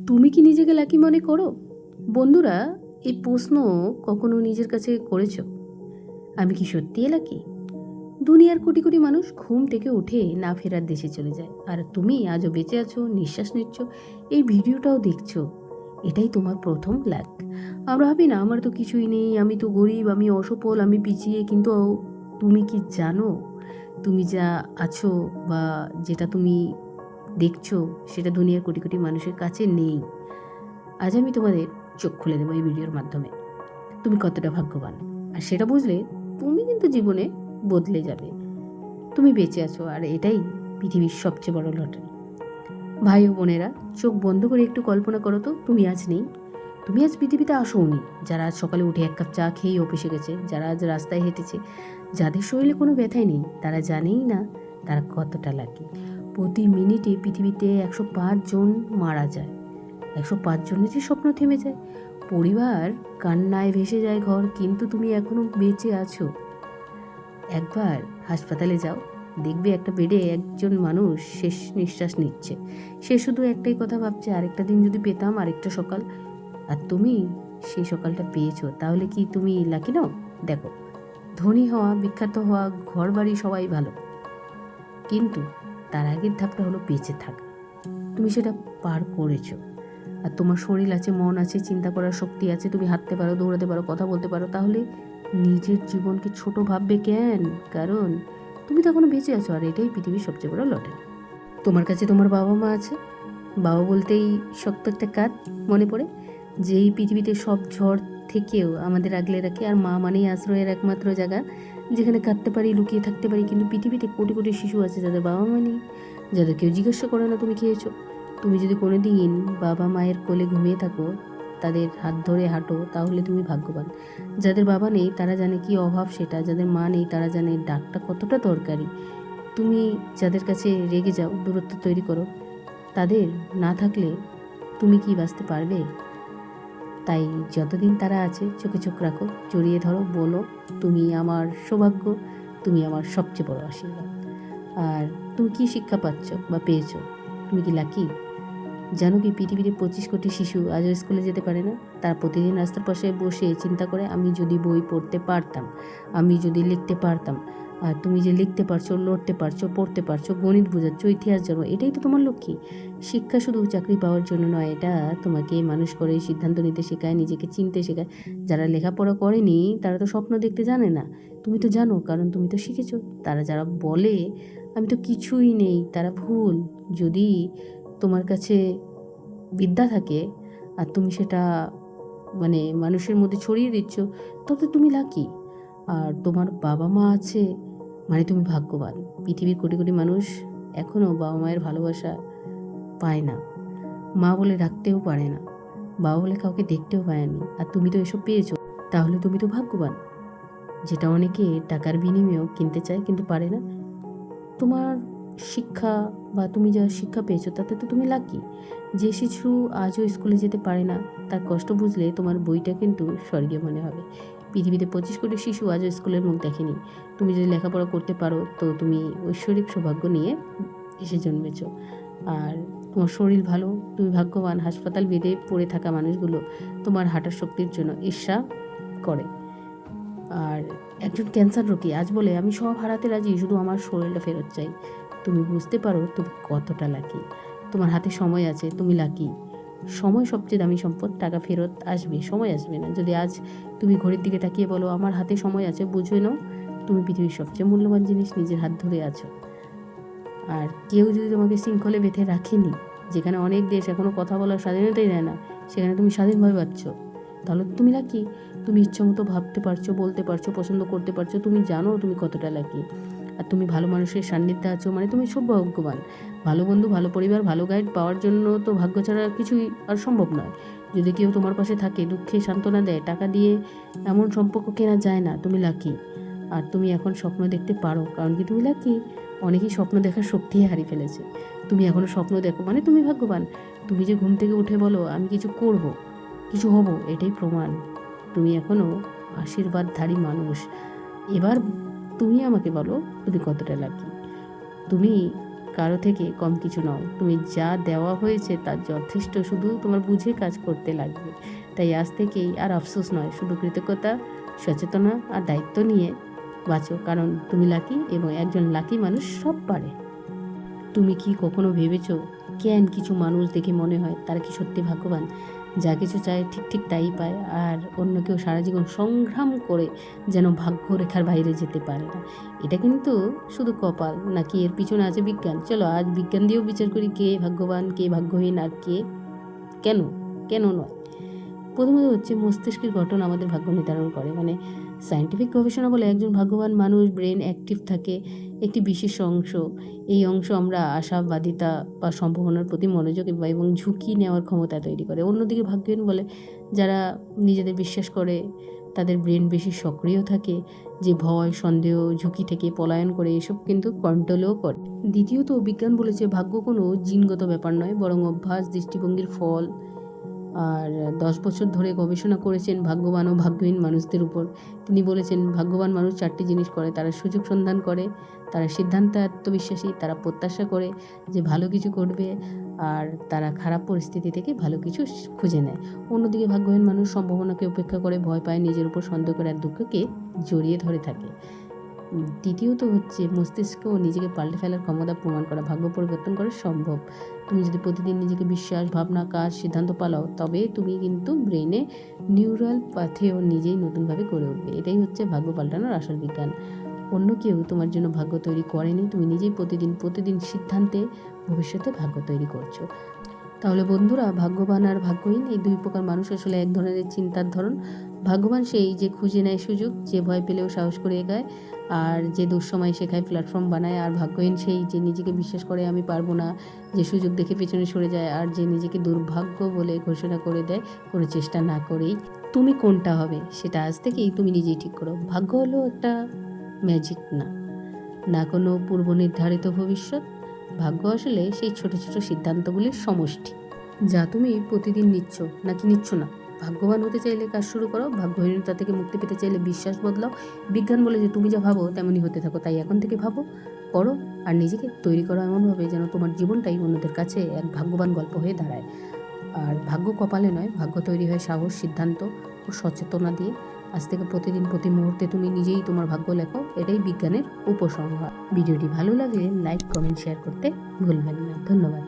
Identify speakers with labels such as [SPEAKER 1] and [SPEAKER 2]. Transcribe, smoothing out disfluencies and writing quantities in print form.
[SPEAKER 1] তুমি কি নিজেকে লাকি মনে করো? বন্ধুরা, এই প্রশ্ন কখনো নিজের কাছে করেছো? আমি কি সত্যিই লাকি? দুনিয়ার কোটি কোটি মানুষ ঘুম থেকে উঠে না ফেরার দেশে চলে যায়, আর তুমি আজও বেঁচে আছো, নিঃশ্বাস নিচ্ছ, এই ভিডিওটাও দেখছো। এটাই তোমার প্রথম লাক। আমরা ভাবি না আমার তো কিছুই নেই, আমি তো গরিব, আমি অসফল, আমি পিছিয়ে। কিন্তু তুমি কি জানো, তুমি যা আছো বা যেটা তুমি দেখছো, সেটা দুনিয়ার কোটি কোটি মানুষের কাছে নেই। আজ আমি তোমাদের চোখ খুলে দেবো এই ভিডিওর মাধ্যমে। তুমি কতটা ভাগ্যবান, আর সেটা বুঝলে তুমি কিন্তু জীবনে বদলে যাবে। তুমি বেঁচে আছো, আর এটাই পৃথিবীর সবচেয়ে বড় লটারি। ভাই ও বোনেরা, চোখ বন্ধ করে একটু কল্পনা করো তো, তুমি আজ নেই। তুমি আজ পৃথিবীতে আসোনি। যারা আজ সকালে উঠে এক কাপ চা খেয়েই অফিসে গেছে, যারা আজ রাস্তায় হেঁটেছে, যাদের শরীরে কোনো ব্যথাই নেই, তারা জানেই না তারা কতটা লাকি। প্রতি মিনিটে পৃথিবীতে 105 জন মারা যায়। 105 জনেরই স্বপ্ন থেমে যায়, পরিবার কান্নায় ভেসে যায় ঘর, কিন্তু তুমি এখনো বেঁচে আছো। একবার হাসপাতালে যাও, দেখবে একটা বেডে একজন মানুষ শেষ নিঃশ্বাস নিচ্ছে। সে শুধু একটাই কথা ভাবছে, আরেকটা দিন যদি পেতাম, আরেকটা সকাল। আর তুমি সেই সকালটা পেয়েছো, তাহলে কি তুমি লাকি নাও? দেখো, ধনী হওয়া, বিখ্যাত হওয়া, ঘর বাড়ি সবাই ভালো, কিন্তু তার আগের ধাপটা হলো বেঁচে থাকা। তুমি সেটা পার করেছো। আর তোমার শরীর আছে, মন আছে, চিন্তা করার শক্তি আছে, তুমি হাঁটতে পারো, দৌড়াতে পারো, কথা বলতে পারো। তাহলে নিজের জীবনকে ছোট ভাববে কেন? কারণ তুমি তো এখনো বেঁচে আছো, আর এটাই পৃথিবীর সবচেয়ে বড় লটারি। তোমার কাছে তোমার বাবা মা আছে। বাবা বলতেই শক্ত একটা কাঁধ মনে পড়ে, যেই পৃথিবীতে সব ঝড় থেকেও আমাদের আগলে রাখে। আর মা মানেই আশ্রয়ের একমাত্র জায়গা, যেখানে কাঁদতে পারি, লুকিয়ে থাকতে পারি। কিন্তু পৃথিবীতে কোটি কোটি শিশু আছে যাদের বাবা মা নেই, যাদের কেউ জিজ্ঞাসা করে না তুমি খেয়েছো। তুমি যদি কোনো দিন বাবা মায়ের কোলে ঘুমিয়ে থাকো, তাদের হাত ধরে হাঁটো, তাহলে তুমি ভাগ্যবান। যাদের বাবা নেই তারা জানে কি অভাব সেটা, যাদের মা নেই তারা জানে ডাকটা কতটা দরকারি। তুমি যাদের কাছে রেগে যাও, দূরত্ব তৈরি করো, তাদের না থাকলে তুমি কি বাঁচতে পারবে? তাই যতদিন তারা আছে চোখে চোখ রাখো, জড়িয়ে ধরো, বলো তুমি আমার সৌভাগ্য, তুমি আমার সবচেয়ে বড় আশীর্বাদ। আর তুমি কি শিক্ষা পাচ্ছ বা পেয়েছো? তুমি কি লাকি? জানো কি, পৃথিবীতে 25 কোটি শিশু আজও স্কুলে যেতে পারে না। তার প্রতিদিন রাস্তার পাশে বসে চিন্তা করে, আমি যদি বই পড়তে পারতাম, আমি যদি লিখতে পারতাম। আর তুমি যে লিখতে পারছো, লড়তে পারছো, পড়তে পারছো, গণিত বোঝাচ্ছ, ইতিহাস জানো, এটাই তো তোমার লক্ষ্মী। শিক্ষা শুধু চাকরি পাওয়ার জন্য নয়, এটা তোমাকে মানুষ করে, সিদ্ধান্ত নিতে শেখায়, নিজেকে চিনতে শেখায়। যারা লেখাপড়া করেনি তারা তো স্বপ্ন দেখতে জানে না, তুমি তো জানো, কারণ তুমি তো শিখেছো। তারা যারা বলে আমি তো কিছুই নেই, তারা ভুল। যদি তোমার কাছে বিদ্যা থাকে আর তুমি সেটা মানুষের মধ্যে ছড়িয়ে দিচ্ছ, তবে তুমি লাকি। আর তোমার বাবা মা আছে মানে তুমি ভাগ্যবান। পৃথিবীর কোটি কোটি মানুষ এখনও বাবা মায়ের ভালোবাসা পায় না, মা বলে ডাকতেও পারে না, বাবা বলে কাউকে দেখতেও পায়নি। আর তুমি তো এসব পেয়েছো, তাহলে তুমি তো ভাগ্যবান। যেটা অনেকে টাকার বিনিময়েও কিনতে চায় কিন্তু পারে না। তোমার শিক্ষা বা তুমি যা শিক্ষা পেয়েছো তাতে তো তুমি লাকি। যে শিশু আজও স্কুলে যেতে পারে না, তার কষ্ট বুঝলে তোমার বইটা কিন্তু স্বর্গীয় মনে হবে। পৃথিবীতে 25 কোটি শিশু আজও স্কুলের মুখ দেখেনি। তুমি যদি লেখাপড়া করতে পারো, তো তুমি ঐশ্বরিক সৌভাগ্য নিয়ে এসে জন্মেছো। আর তোমার শরীর ভালো, তুমি ভাগ্যবান। হাসপাতাল বেডে পড়ে থাকা মানুষগুলো তোমার হাঁটার শক্তির জন্য ঈর্ষা করে। আর একজন ক্যান্সার রোগী আজ বলে, আমি সব হারাতে রাজি, শুধু আমার শরীরটা ফেরত চাই। তুমি বুঝতে পারো তুমি কতটা লাকি। তোমার হাতে সময় আছে, তুমি লাকি। সময় সবচেয়ে দামি সম্পদ। টাকা ফেরত আসবে, সময় আসবে না। যদি আজ তুমি ঘড়ির দিকে তাকিয়ে বলো আমার হাতে সময় আছে, বুঝে নাও তুমি পৃথিবীর সবচেয়ে মূল্যবান জিনিস নিজের হাত ধরে আছো। আর কেউ যদি তোমাকে শৃঙ্খলে বেঁধে রাখেনি, যেখানে অনেক দেশ এখনও কথা বলার স্বাধীনতাই দেয় না, সেখানে তুমি স্বাধীনভাবে পাচ্ছ, তাহলে তুমি লাকি। তুমি ইচ্ছামতো ভাবতে পারছো, বলতে পারছো, পছন্দ করতে পারছো। তুমি জানো তুমি কতটা লাকি। আর তুমি ভালো মানুষের সান্নিধ্যে আছো মানে তুমি সব ভাগ্যবান। ভালো বন্ধু, ভালো পরিবার, ভালো গাইড পাওয়ার জন্য তো ভাগ্য ছাড়া কিছুই আর সম্ভব নয়। যদি কেউ তোমার পাশে থাকে, দুঃখে সান্ত্বনা দেয়, টাকা দিয়ে এমন সম্পর্ক কেনা যায় না, তুমি লাকি। আর তুমি এখন স্বপ্ন দেখতে পারো, কারণ কি তুমি লাকি। অনেকেই স্বপ্ন দেখার শক্তি হারিয়ে ফেলেছে, তুমি এখনও স্বপ্ন দেখো মানে তুমি ভাগ্যবান। তুমি যে ঘুম থেকে উঠে বলো আমি কিছু করব, কিছু হব, এটাই প্রমাণ তুমি এখনও আশীর্বাদধারী মানুষ। এবার তুমি আমাকে বলো তুমি কতটা লাকি। তুমি কারো থেকে কম কিছু নও। তুমি যা দেওয়া হয়েছে তার যথেষ্ট, শুধু তোমার বুঝে কাজ করতে লাগবে। তাই আজ থেকেই আর আফসোস নয়, শুধু কৃতজ্ঞতা, সচেতনা আর দায়িত্ব নিয়ে বাঁচো, কারণ তুমি লাকি এবং একজন লাকি মানুষ সব পারে। তুমি কি কখনো ভেবেছো কেন কিছু মানুষ দেখে মনে হয় তারা কি সত্যি ভাগ্যবান? যা কিছু চায় ঠিক ঠিক তাই পায়, আর অন্য কেউ সারা জীবন সংগ্রাম করে যেন ভাগ্যরেখার বাইরে যেতে পারে না। এটা কিন্তু শুধু কপাল নাকি এর পিছনে আছে বিজ্ঞান? চলো আজ বিজ্ঞান দিয়েও বিচার করি কে ভাগ্যবান, কে ভাগ্যহীন, আর কে কেন কেন নয়। প্রথমত হচ্ছে মস্তিষ্কের গঠন আমাদের ভাগ্য নির্ধারণ করে। সায়েন্টিফিক গবেষণা বলে একজন ভাগ্যবান মানুষ ব্রেন অ্যাক্টিভ থাকে একটি বিশেষ অংশ। এই অংশ আমরা আশাবাদিতা বা সম্ভাবনার প্রতি মনোযোগ এবং ঝুঁকি নেওয়ার ক্ষমতা তৈরি করে। অন্যদিকে ভাগ্যহীন বলে যারা নিজেদের বিশ্বাস করে তাদের ব্রেন বেশি সক্রিয় থাকে, যে ভয়, সন্দেহ, ঝুঁকি থেকে পলায়ন করে, এসব কিন্তু কন্ট্রোলও করে। দ্বিতীয়ত বিজ্ঞান বলেছে ভাগ্য কোনো জিনগত ব্যাপার নয়, বরং অভ্যাস, দৃষ্টিভঙ্গির ফল। আর 10 বছর ধরে গবেষণা করেছেন ভাগ্যবান ও ভাগ্যহীন মানুষদের উপর। তিনি বলেছেন ভাগ্যবান মানুষ 4টি জিনিস করে। তারা সুযোগ সন্ধান করে, তারা সিদ্ধান্তে আত্মবিশ্বাসী, তারা প্রত্যাশা করে যে ভালো কিছু করবে, আর তারা খারাপ পরিস্থিতি থেকে ভালো কিছু খুঁজে নেয়। অন্যদিকে ভাগ্যহীন মানুষ সম্ভাবনাকে উপেক্ষা করে, ভয় পায়, নিজের উপর সন্দেহ করে আর দুঃখকে জড়িয়ে ধরে থাকে। তৃতীয়ত হচ্ছে মস্তিষ্ক ও নিজেকে পাল্টে ফেলার ক্ষমতা প্রমাণ করা। ভাগ্য পরিবর্তন করা সম্ভব। তুমি যদি প্রতিদিন নিজেকে বিশ্বাস, ভাবনা, কাজ, সিদ্ধান্ত পালাও, তবে তুমি কিন্তু ব্রেনে নিউরাল পাথেও নিজেই নতুনভাবে গড়ে উঠবে। এটাই হচ্ছে ভাগ্য পাল্টানোর আসল বিজ্ঞান। অন্য কেউ তোমার জন্য ভাগ্য তৈরি করেনি, তুমি নিজেই প্রতিদিন সিদ্ধান্তে ভবিষ্যতে ভাগ্য তৈরি করছো। তাহলে বন্ধুরা, ভাগ্যবান আর ভাগ্যহীন এই দুই প্রকার মানুষ আসলে এক ধরনের চিন্তার ধরন। ভাগ্যবান সেই যে খুঁজে নেয় সুযোগ, যে ভয় পেলেও সাহস করে এগায়, আর যে দুঃসময় শেখায়, প্ল্যাটফর্ম বানায়। আর ভাগ্যহীন সেই যে নিজেকে বিশ্বাস করে আমি পারবো না, যে সুযোগ দেখে পেছনে সরে যায়, আর যে নিজেকে দুর্ভাগ্য বলে ঘোষণা করে দেয় কোনো চেষ্টা না করেই। তুমি কোনটা হবে সেটা আজ থেকেই তুমি নিজেই ঠিক করো। ভাগ্য হলো একটা ম্যাজিক না, না কোনো পূর্ব নির্ধারিত ভবিষ্যৎ। ভাগ্য আসলে সেই ছোট ছোট সিদ্ধান্তগুলির সমষ্টি, যা তুমি প্রতিদিন নিচ্ছ নাকি নিচ্ছ না। ভাগ্যবান হতে চাইলে কাজ শুরু করো, ভাগ্যহীনতা থেকে মুক্তি পেতে চাইলে বিশ্বাস বদলাও। বিজ্ঞান বলে যে তুমি যা ভাবো তেমনই হতে থাকো, তাই এখন থেকে ভাবো, করো, আর নিজেকে তৈরি করো এমনভাবে যেন তোমার জীবনটাই অন্যদের কাছে এক ভাগ্যবান গল্প হয়ে দাঁড়ায়। আর ভাগ্য কপালে নয়, ভাগ্য তৈরি হয় সাহস, সিদ্ধান্ত ও সচেতনা দিয়ে। আজ থেকে প্রতিদিন, প্রতি মুহূর্তে তুমি নিজেই তোমার ভাগ্য লেখো। এটাই বিজ্ঞানের উপসংহার। ভিডিওটি ভালো লাগলে লাইক, কমেন্ট, শেয়ার করতে ভুলবেন না। ধন্যবাদ।